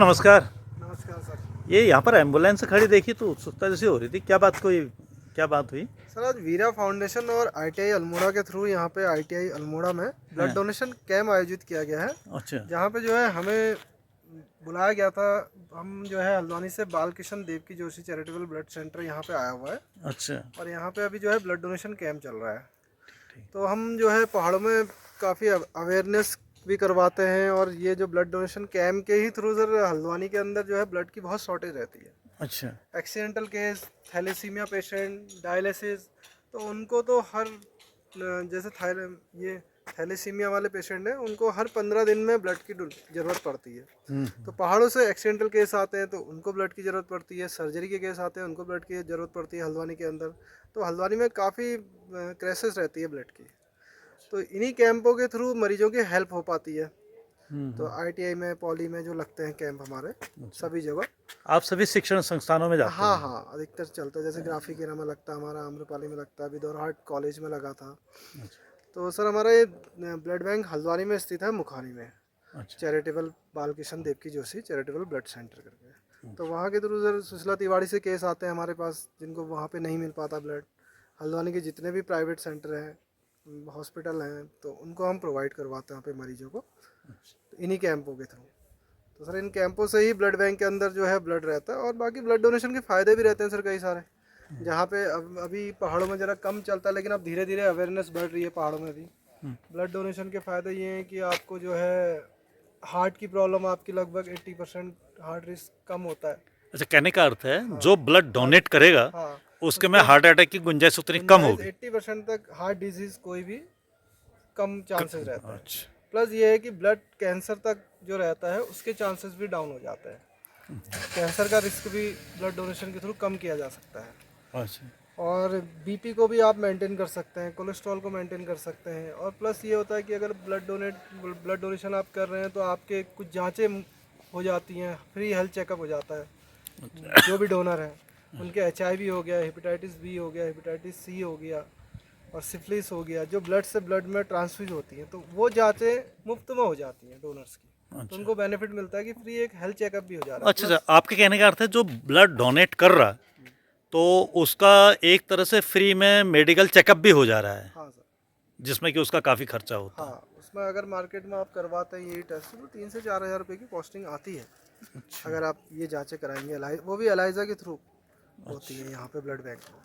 नमस्कार। नमस्कार सर। ये यहाँ पर एम्बुलेंस खड़ी देखी तो उत्सुकता जैसी हो रही थी, क्या बात हुई? सर आज वीरा फाउंडेशन और आईटीआई अल्मोड़ा के थ्रू यहाँ पे आईटीआई अल्मोड़ा में ब्लड हाँ। डोनेशन कैंप आयोजित किया गया है। अच्छा। जहाँ पे जो है हमें बुलाया गया था। हम जो है हल्द्वानी से Balkishan Devki Joshi charitable blood centre यहाँ पे आया हुआ है। अच्छा। और यहाँ पे अभी जो है ब्लड डोनेशन कैंप चल रहा है। ठीक। तो हम जो है पहाड़ों में काफ़ी अवेयरनेस भी करवाते हैं। और ये जो ब्लड डोनेशन कैंप के ही थ्रू सर हल्द्वानी के अंदर जो है ब्लड की बहुत शॉर्टेज रहती है। अच्छा। Accidental case, thalassemia patient, dialysis, तो उनको तो हर जैसे ये थैलेसीमिया वाले पेशेंट हैं उनको हर 15 दिन में ब्लड की ज़रूरत पड़ती है। तो पहाड़ों से एक्सीडेंटल केस आते हैं तो उनको ब्लड की ज़रूरत पड़ती है, सर्जरी के केस आते हैं उनको ब्लड की ज़रूरत पड़ती है हल्द्वानी के अंदर। तो हल्द्वानी में काफ़ी क्राइसिस रहती है ब्लड की। तो इन्हीं कैंपों के थ्रू मरीजों की हेल्प हो पाती है। तो आईटीआई में, पॉली में जो लगते हैं कैंप हमारे सभी जगह। आप सभी शिक्षण संस्थानों में जाते हाँ हैं? हाँ, अधिकतर चलता है। जैसे ग्राफिकेरा में लगता है हमारा, आम्रपाली में लगता है, अभी दोरहाट कॉलेज में लगा था। तो सर हमारा ये ब्लड बैंक हल्द्वानी में स्थित है, मुखानी में। अच्छा। Charitable Balkishan Devki Joshi charitable blood centre करके। तो वहाँ के थ्रू सर सुशीला तिवारी से केस आते हैं हमारे पास जिनको वहाँ पे नहीं मिल पाता ब्लड। हल्द्वानी के जितने भी प्राइवेट सेंटर हैं, हॉस्पिटल हैं, तो उनको हम प्रोवाइड करवाते हैं यहाँ पे मरीजों को इन्हीं कैंपों के थ्रू। तो सर इन कैंपों से ही ब्लड बैंक के अंदर जो है ब्लड रहता है। और बाकी ब्लड डोनेशन के फ़ायदे भी रहते हैं सर कई सारे। जहाँ पे अभी पहाड़ों में ज़रा कम चलता है, लेकिन अब धीरे धीरे अवेयरनेस बढ़ रही है पहाड़ों में भी। ब्लड डोनेशन के फ़ायदे ये हैं कि आपको जो है हार्ट की प्रॉब्लम आपकी लगभग 80% हार्ट रिस्क कम होता है। अच्छा, कहने का अर्थ है जो ब्लड डोनेट करेगा हाँ, उसके में हार्ट अटैक की गुंजाइश उतनी कम होगी। 80% तक हार्ट डिजीज़ कोई भी कम चांसेस रहता है। अच्छा। प्लस ये है कि ब्लड कैंसर तक जो रहता है उसके चांसेस भी डाउन हो जाते हैं। कैंसर का रिस्क भी ब्लड डोनेशन के थ्रू कम किया जा सकता है। अच्छा। और बीपी को भी आप मेंटेन कर सकते हैं, कोलेस्ट्रॉल को मेंटेन कर सकते हैं। और प्लस ये होता है कि अगर ब्लड डोनेशन आप कर रहे हैं तो आपके कुछ जांचें हो जाती हैं, फ्री हेल्थ चेकअप हो जाता है। जो भी डोनर हैं उनके HIV हो गया, हेपेटाइटिस बी हो गया, हेपेटाइटिस C हो गया और सिफिलिस हो गया, जो ब्लड से ब्लड में ट्रांसफ्यूज होती हैं, तो वो जांचें मुफ्त में हो जाती हैं डोनर्स की। तो उनको बेनिफिट मिलता है कि फ्री एक हेल्थ चेकअप भी हो जा रहा है। अच्छा, आपके कहने का अर्थ है जो ब्लड डोनेट कर रहा है तो उसका एक तरह से फ्री में मेडिकल चेकअप भी हो जा रहा है। हाँ सर। जिसमें कि उसका काफ़ी खर्चा होता है। हाँ, उसमें अगर मार्केट में आप करवाते हैं यही टेस्ट तो 3 से 4 हज़ार रुपये की कॉस्टिंग आती है। अच्छा। अगर आप ये जांचें कराएंगे, वो भी एलाइजा के थ्रू होती है यहाँ पे ब्लड बैंक में।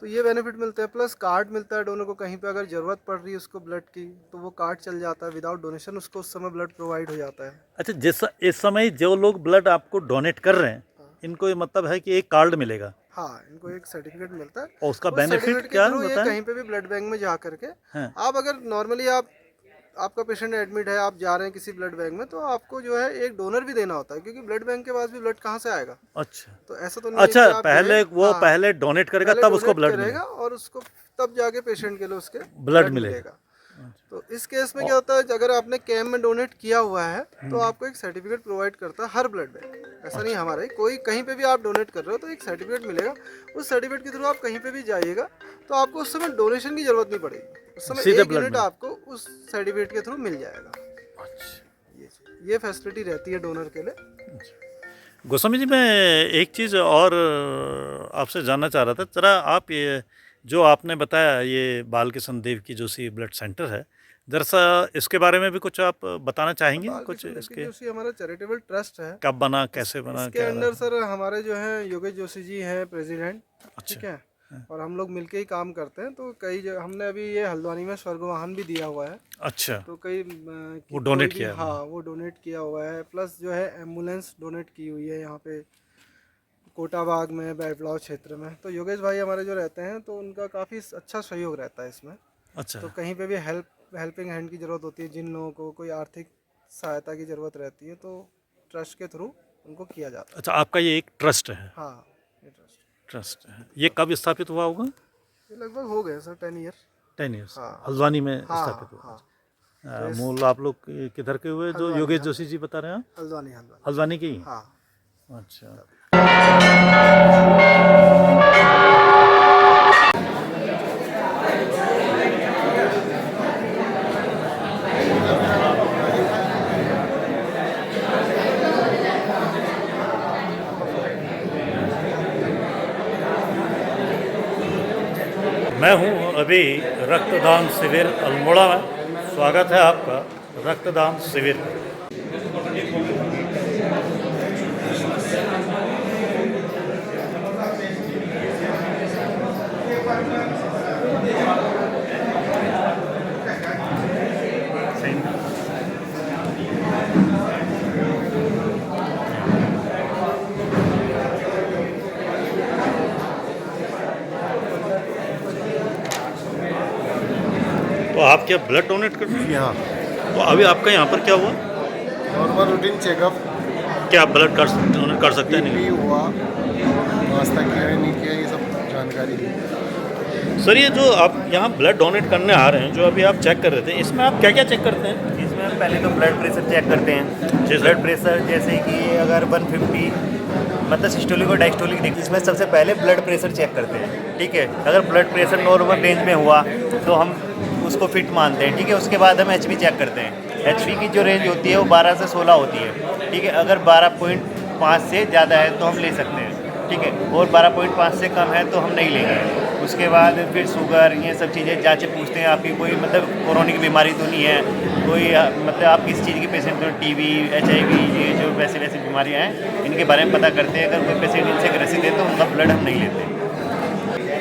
तो ये बेनिफिट मिलते हैं। प्लस कार्ड मिलता है डोनर को, कहीं पे अगर ज़रूरत पड़ रही है उसको ब्लड की तो वो कार्ड चल जाता है, विदाउट डोनेशन उसको उस समय ब्लड प्रोवाइड हो जाता है। अच्छा, इस समय जो लोग ब्लड आपको डोनेट कर रहे हैं इनको ये मतलब है कि एक कार्ड मिलेगा हाँ, इनको एक सर्टिफिकेट मिलता है। और उसका उस बेनिफिट सर्टिफिकेट के क्या थ्रू ये होता है? कहीं पे भी ब्लड बैंक में जा करके हाँ। आप अगर नॉर्मली आपका पेशेंट एडमिट है, आप जा रहे हैं किसी ब्लड बैंक में, तो आपको जो है एक डोनर भी देना होता है, क्योंकि ब्लड बैंक के पास भी ब्लड कहाँ से आएगा। अच्छा। तो ऐसा तो नहीं है अच्छा, कि आप पहले गए, वो हाँ, पहले डोनेट करेगा पहले तब उसको डोनेट ब्लड करेगा मिलेगा। और उसको तब जाके पेशेंट के लिए उसके ब्लड मिलेगा। तो इस केस में क्या होता है, अगर आपने कैंप में डोनेट किया हुआ है तो आपको एक सर्टिफिकेट प्रोवाइड करता है हर ब्लड बैंक। ऐसा नहीं हमारे, कोई कहीं पे भी आप डोनेट कर रहे हो तो एक सर्टिफिकेट मिलेगा। उस सर्टिफिकेट के थ्रू आप कहीं पे भी जाइएगा तो आपको उस समय डोनेशन की जरूरत नहीं पड़ेगी। उस समय सीधे 1 ब्लड यूनिट में। आपको उस सर्टिफिकेट के थ्रू मिल जाएगा। ये फैसिलिटी रहती है डोनर के लिए। गोस्वामी जी, मैं एक चीज़ और आपसे जानना चाह रहा था। जरा आप ये जो आपने बताया ये बालकिशन देवकी जोशी ब्लड सेंटर है, दरअसल इसके बारे में भी कुछ आप बताना चाहेंगे? कुछ बालकिशन देवकी इसके जोशी हमारा चैरिटेबल ट्रस्ट है। कब बना, कैसे बना, इसके क्या अंदर रहा? सर हमारे जो हैं योगेश जोशी जी हैं प्रेसिडेंट, अच्छा। ठीक है। और हम लोग मिलके ही काम करते हैं। तो हमने अभी ये हल्द्वानी में स्वर्ग वाहन भी दिया हुआ है। अच्छा। तो कई वो डोनेट किया है? हाँ, वो डोनेट किया हुआ है। प्लस जो है एम्बुलेंस डोनेट की हुई है यहाँ पे कोटाबाग में, बैटलाव क्षेत्र में। तो योगेश भाई हमारे जो रहते हैं तो उनका काफ़ी अच्छा सहयोग रहता है इसमें। अच्छा। तो कहीं पे भी हेल्पिंग हैंड की ज़रूरत होती है, जिन लोगों को कोई आर्थिक सहायता की ज़रूरत रहती है तो ट्रस्ट के थ्रू उनको किया जाता है। अच्छा, आपका ये एक ट्रस्ट है? हाँ, ये ट्रस्ट है। ये कब स्थापित हुआ होगा? ये लगभग हो गए सर 10 ईयर। 10 ईयर्स। हाँ हल्द्वानी में हाँ स्थापित हुआ। हाँ, मूल आप लोग किधर के हुए जो योगेश जोशी जी बता रहे हैं? हल्द्वानी हल्द्वानी के ही? हाँ। अच्छा। मैं हूं अभी रक्तदान शिविर अल्मोड़ा में। स्वागत है आपका रक्तदान शिविर में। तो आप क्या ब्लड डोनेट करते हैं? हाँ, तो अभी आपका यहाँ पर क्या हुआ? Normal routine checkup. क्या आप ब्लड डोनेट कर सकते हैं? बीपी नहीं। हुआ, नाश्ता किया है नहीं किया, ये सब जानकारी दी। सर, ये जो आप यहाँ ब्लड डोनेट करने आ रहे हैं, जो अभी आप चेक कर रहे थे, इसमें आप क्या क्या चेक करते हैं? इसमें हम पहले तो ब्लड प्रेशर चेक करते हैं। जी सर। ब्लड प्रेशर जैसे कि अगर 150 मतलब सिस्टोलिक और डायस्टोलिक देखिए, इसमें सबसे पहले ब्लड प्रेशर चेक करते हैं। ठीक है, अगर ब्लड प्रेशर नॉर्मल रेंज में हुआ तो हम उसको फिट मानते हैं। ठीक है, उसके बाद हम एचपी चेक करते हैं। एचपी की जो रेंज होती है वो 12 से 16 होती है। ठीक है, अगर 12.5 से ज़्यादा है तो हम ले सकते हैं। ठीक है, और 12.5 से कम है तो हम नहीं लेंगे। उसके बाद फिर शुगर, ये सब चीज़ें जांचें पूछते हैं, आपकी कोई मतलब क्रोनिक बीमारी तो नहीं है, कोई मतलब आप किस चीज़ के पेशेंट हो, टीबी, HIV, ये जो वैसे वैसे बीमारियाँ हैं इनके बारे में पता करते हैं। अगर कोई पेशेंट इनसे ग्रसित है तो उनका ब्लड हम नहीं लेते।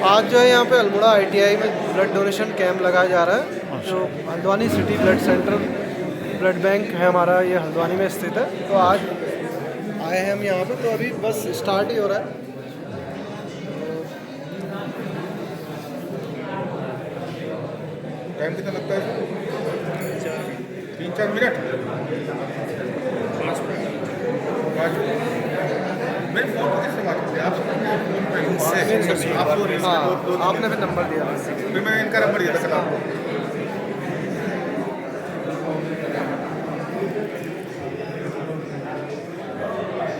आज जो है यहाँ पे अल्मोड़ा ITI में ब्लड डोनेशन कैंप लगाया जा रहा है। जो Haldwani city blood centre blood bank है हमारा, ये हल्द्वानी में स्थित है। तो आज आए हैं हम यहाँ पे, तो अभी बस स्टार्ट ही हो रहा है। टाइम कितना लगता है? 3-4 मिनट। 5 मिनट। मैं फोन पर किससे बात करते हैं? आप हाँ, आपने फिर नंबर दिया। फिर मैं इनका नंबर दिया था कल आपको।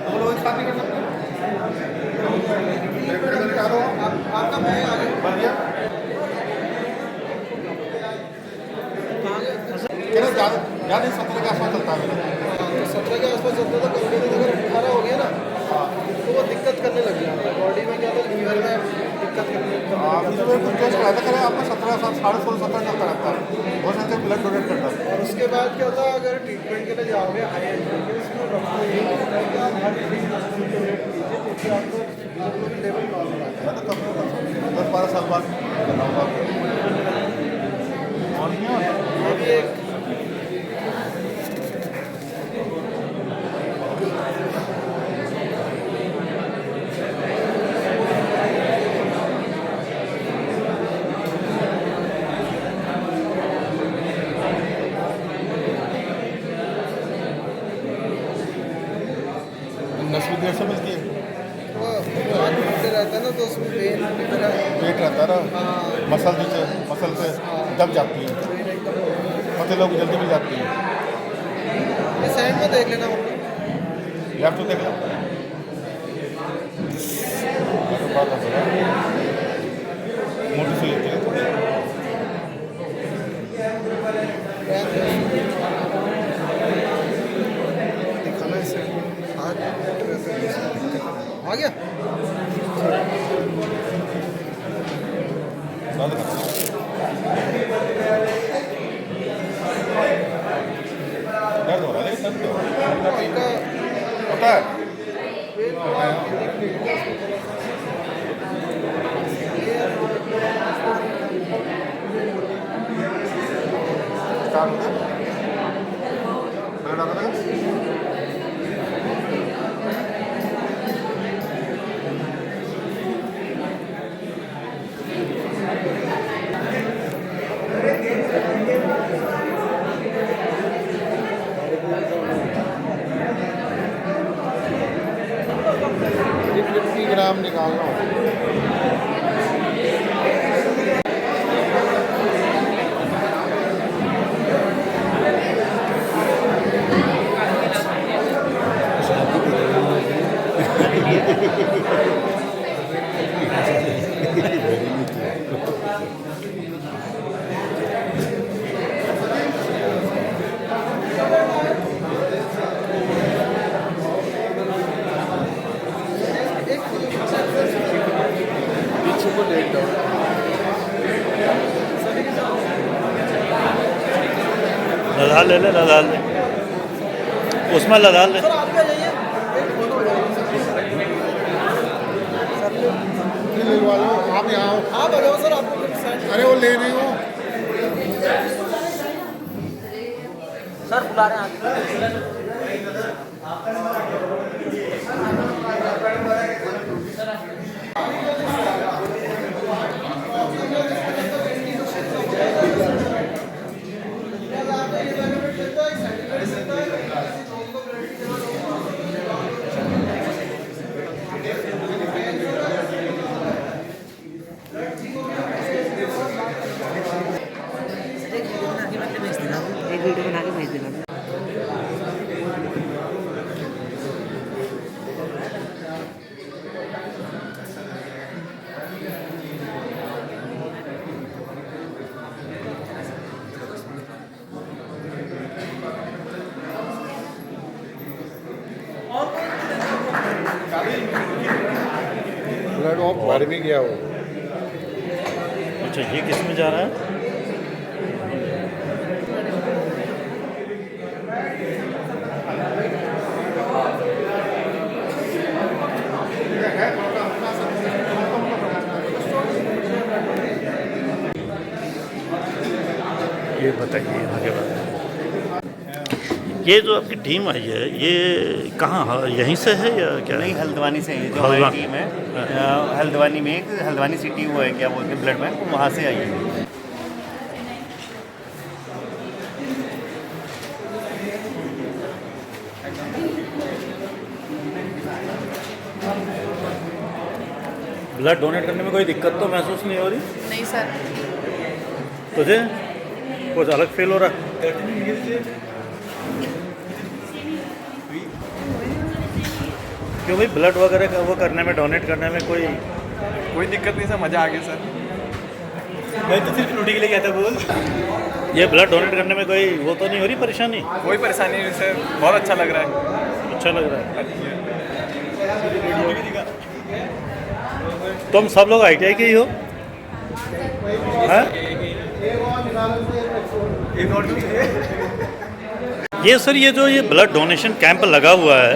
हम लोग एक साथ नहीं कर सकते? आपका मैं आ गया। बन गया? क्या ज़्यादा 17 के आसपास चलता है मेरा। 17 के आसपास चलता था। कभी कभी अगर 18 हो गया ना तो वो दिक्कत करने लग जाता है। बॉडी में क्या था, लीवर में दिक्कत करने लग जाता है। कुछ टेस्ट कराया था, करें आपका 17 साढ़े 16 17 चलता रहता है। बहुत सारे ब्लड डोनेट करता है। और उसके बाद क्या होता है, अगर ट्रीटमेंट के लिए जाओगे हाई एंड के, उसमें डॉक्टर यही कहता है कि आप हर दिन डोनेट कीजिए, क्योंकि आपको हीमोग्लोबिन लेवल नॉर्मल आता है। मैं तो कब 10-12 साल बाद कराऊंगा। और नहीं है? अभी एक नस्ल देर से मिलती है। वो हाथ में रहता है ना, तो उसमें वेन की तरह पेट रहता है ना, हाँ, मसल से दब जाती है। वेन एकदम। पतले लोग जल्दी मिल जाती है। ये साइड में देख लेना होगा। लेफ्ट तो देख लो। मोटी से लेते हैं थोड़ी। दिखाना इसे हाथ आ गया। दर्द हो रहा है, लेकिन दर्द हल्का होता है। स्टार्ट हो गया? ब्लड आ रहा है? ये 50 ग्राम निकालना होगा। पीछे को लेट जाओ। लदा ले ले, लदा ले, उसमें लदा ले। ले लो आप यहाँ आओ। आप आ जाओ सर, आपको अरे वो ले रही हो। सर बुला रहे हैं। एक वीडियो बना के भेज देना। ब्लड ऑफ भर भी गया वो। अच्छा, ये किस में जा रहा है? ये बताइए, आगे बताइए। ये जो आपकी टीम आई है, ये कहाँ यहीं से है या क्या? नहीं, हल्द्वानी से है जो हमारी हल्द्वानी। टीम है। हल्द्वानी में एक हल्द्वानी सिटी वो है, क्या बोलते हैं, ब्लड बैंक, वहाँ से आई है। ब्लड डोनेट करने में कोई दिक्कत तो महसूस नहीं हो रही नहीं सर। तुझे? कुछ अलग फील हो रहा है? क्यों भाई, ब्लड वगैरह का वो करने में, डोनेट करने में कोई दिक्कत नहीं सर, मज़ा आ गया सर। मैं तो सिर्फ लूटी के लिए गया था। बोल, ये ब्लड डोनेट करने में कोई वो तो नहीं हो रही परेशानी? कोई परेशानी नहीं सर, बहुत अच्छा लग रहा है। अच्छा लग रहा है। तुम सब लोग ITI के ही हो? हैं? ये सर, ये जो ये ब्लड डोनेशन कैंप लगा हुआ है,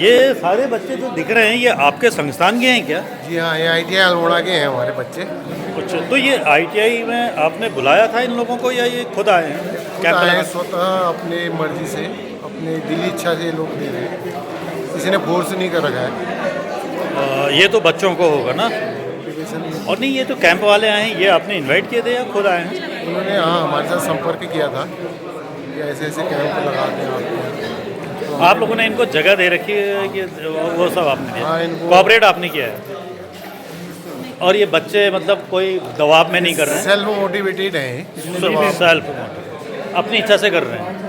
ये सारे बच्चे जो दिख रहे हैं, ये आपके संस्थान के हैं क्या? जी हाँ, ये ITI अल्मोड़ा के हैं हमारे बच्चे। अच्छा, तो ये ITI में आपने बुलाया था इन लोगों को या ये खुद आए हैं कैंप आए लगा? स्वतः अपने मर्जी से, अपने दिली इच्छा से लोग दे रहे हैं, किसी ने फोर्स नहीं कर रखा है। ये तो बच्चों को होगा ना? और नहीं, ये तो कैंप वाले आए हैं, ये आपने इनवाइट किए थे या खुद आए हैं? उन्होंने हाँ हमारे साथ संपर्क किया था कि ऐसे ऐसे कैंप लगाते हैं आपके यहाँ। आप लोगों ने इनको जगह दे रखी है कि वो सब आपने हाँ, दिया, इनको- कोऑपरेट आपने किया है? और ये बच्चे मतलब कोई दबाव में नहीं कर रहे हैं? सेल्फ मोटिवेटेड है, किसी ने दबाव- सेल्फ अपनी इच्छा से कर रहे हैं।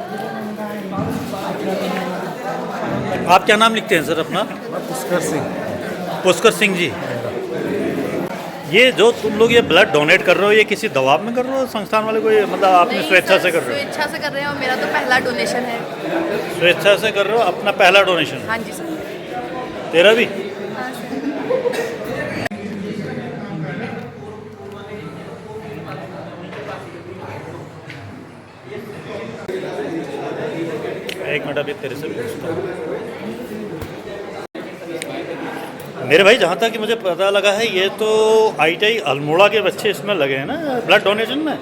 आप क्या नाम लिखते हैं सर अपना? पुष्कर सिंह। पुष्कर सिंह जी। ये जो तुम लोग ये ब्लड डोनेट कर रहे हो, ये किसी दबाव में कर रहे हो संस्थान वाले को, ये मतलब आपने नहीं स्वेच्छा सर, से कर रहे हो? स्वेच्छा से कर रहे हैं और मेरा तो पहला डोनेशन है। स्वेच्छा से कर रहे हो, अपना पहला डोनेशन? हाँ जी सर। तेरा भी? हाँ सर। एक मिनट, अभी तेरे से पूछता हूँ। मेरे भाई, जहाँ तक कि मुझे पता लगा है, ये तो ITI अल्मोड़ा के बच्चे इसमें लगे हैं ना ब्लड डोनेशन में।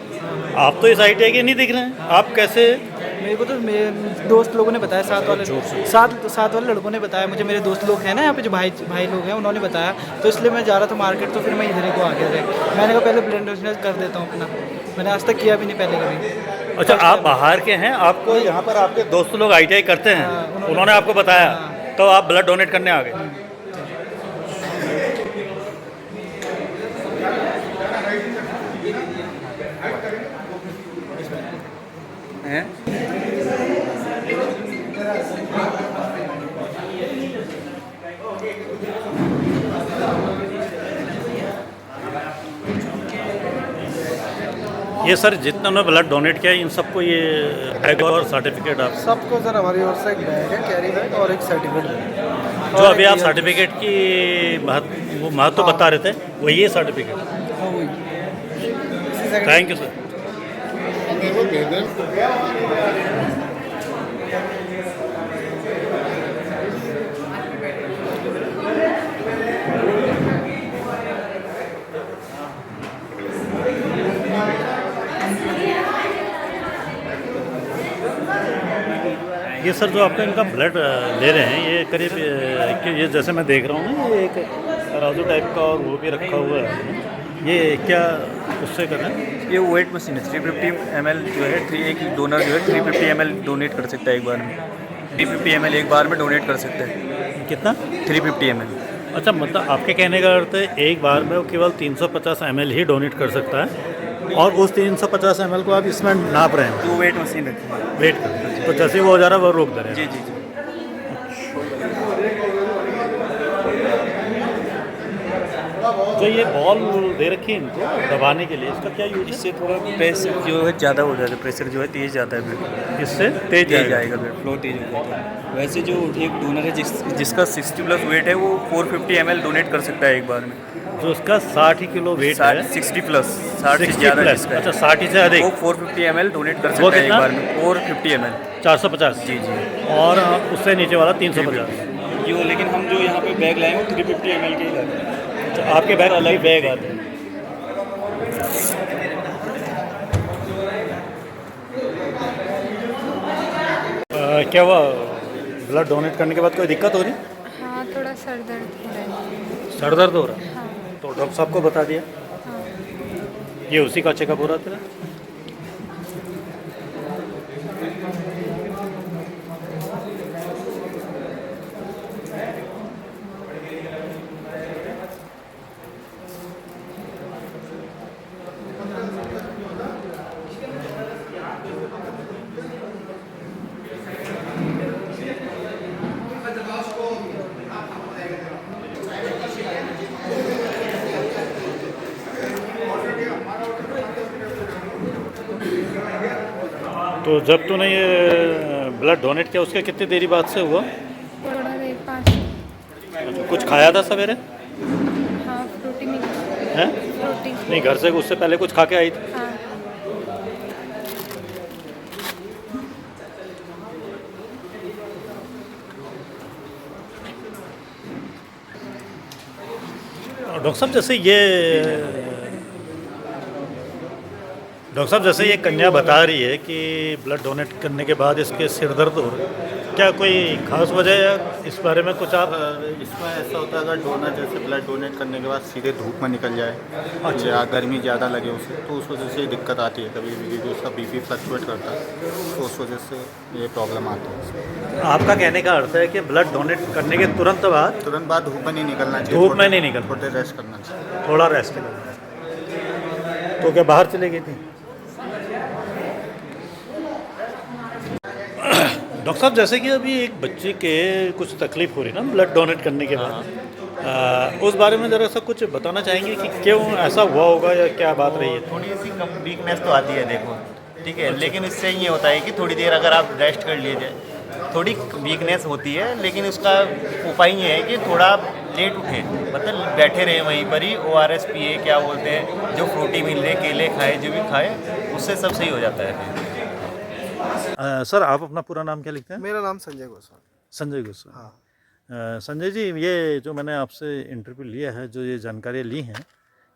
आप तो इस ITI के नहीं दिख रहे हैं, आप कैसे? मेरे को तो मेरे दोस्त लोगों ने बताया, साथ वाले लड़कों ने बताया मुझे, मेरे दोस्त लोग हैं ना यहाँ पे जो भाई लोग हैं, उन्होंने बताया, तो इसलिए मैं जा रहा था मार्केट, तो फिर मैं इधर को आ गया था। मैंने कहा पहले ब्लड डोनेशन कर देता हूँ अपना, मैंने आज तक किया भी नहीं पहले कभी। अच्छा, आप बाहर के हैं, आपको यहाँ पर आपके दोस्त लोग ITI करते हैं, हाँ, उन्होंने आपको बताया, तो आप ब्लड डोनेट करने आ गए? हैं? ये सर, जितने ने ब्लड डोनेट किया, इन सबको ये बैग और सर्टिफिकेट आप सबको सर हमारी ओर से एक बैग है, कैरी बैग, और एक सर्टिफिकेट है। जो अभी आप सर्टिफिकेट की वो महत्व बता रहे थे, वो ये सर्टिफिकेट। Thank you sir. वो भेज दें। ये सर जो आपका इनका ब्लड ले रहे हैं ये करीब ये जैसे मैं देख रहा हूँ ना ये एक तराजू टाइप का और वो भी रखा हुआ है, ये क्या उससे कर रहे हैं? ये वेट मशीन है 350 ml जो है एक डोनर जो है 350 ml डोनेट कर सकता है एक बार में। 350 ml एक बार में डोनेट कर सकता है। कितना? 350 ml। अच्छा, मतलब आपके कहने का अर्थ है एक बार में वो केवल 350 ml ही डोनेट कर सकता है और उस 350 ml को आप इसमें नाप रहे हैं? जो वेट मशीन रखी है। वेट कर, तो जैसे ही वो हो जा रहा है वो रोक दे रहे हैं? जी जी जी। जो ये बॉल दे रखी है इनको दबाने के लिए, इसका क्या यूज है? इससे थोड़ा प्रेशर जो है ज़्यादा हो जाता है, प्रेशर जो है तेज़ जाता है ब्लड। इससे तेज जाएगा ब्लड फ्लो तेज हो जाता है। वैसे जो एक डोनर है जिसका 60+ वेट है वो 450 ml डोनेट कर सकता है एक बार में। जो उसका 60 किलो वेट है, 60+, 60 से ज़्यादा जिसका है। अच्छा 60 से अधिक, वो 450 ml डोनेट कर सकता है एक बार में। 450 ml 450। जी जी। और उससे नीचे वाला 350। यो लेकिन हम जो यहाँ पे बैग लाए हैं वो 350 ml के ही लाए हैं। तो आपके बैग अलग बैग आते हैं? क्या हुआ, ब्लड डोनेट करने के बाद कोई दिक्कत हो रही? हाँ, थोड़ा सर दर्द हो रहा है। सर दर्द हो रहा है? हाँ तो डॉक्टर साहब को बता दिया? हाँ। ये उसी का चेकअप हो रहा था? तो जब तूने ये ब्लड डोनेट किया उसके कितनी देरी बाद से हुआ? थोड़ा देर 5। कुछ खाया था सवेरे? हाँ, फ्रूटी मिली हैं? फ्रूटी। नहीं, घर से उससे पहले कुछ खा के आई थी? हाँ। डॉक्टर साहब जैसे ये कन्या बता रही है कि ब्लड डोनेट करने के बाद इसके सिर दर्द हो रहा है, क्या कोई खास वजह है इस बारे में कुछ आप? इसमें ऐसा होता है अगर डोनर जैसे ब्लड डोनेट करने के बाद सीधे धूप में निकल जाए अच्छा। या गर्मी ज़्यादा लगे उसे, तो उस वजह से ये दिक्कत आती है। कभी भी जो उसका बीपी फ्लक्चुएट करता है तो उस वजह से ये प्रॉब्लम आती है। आपका कहने का अर्थ है कि ब्लड डोनेट करने के तुरंत बाद धूप में नहीं निकलना चाहिए। धूप में नहीं निकलना, थोड़े रेस्ट करना चाहिए। थोड़ा रेस्ट करना। तो क्या बाहर चले गई थी? डॉक्टर साहब जैसे कि अभी एक बच्चे के कुछ तकलीफ हो रही ना ब्लड डोनेट करने के बाद, उस बारे में ज़रा सा कुछ बताना चाहेंगे कि क्यों ऐसा हुआ होगा या क्या बात रही है? थोड़ी सी कम वीकनेस तो आती है, देखो ठीक है। लेकिन इससे ये होता है कि थोड़ी देर अगर आप रेस्ट कर लीजिए, थोड़ी वीकनेस होती है, लेकिन उसका उपाय ये है कि थोड़ा लेट उठे, मतलब बैठे रहे वहीं पर ही। ORS पिए, क्या बोलते हैं, जो फ्रूटी मिल रहे, केले खाए, जो भी खाए, उससे सब सही हो जाता है। सर आप अपना पूरा नाम क्या लिखते हैं? मेरा नाम संजय गोस्वामी। संजय गोस्वामी। हाँ। संजय जी, ये जो मैंने आपसे इंटरव्यू लिया है, जो ये जानकारियाँ ली हैं,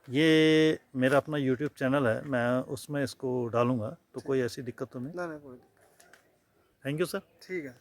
ये मेरा अपना YouTube चैनल है, मैं उसमें इसको डालूँगा, तो कोई ऐसी दिक्कत तो नहीं? ना कोई। Thank you sir. ठीक है।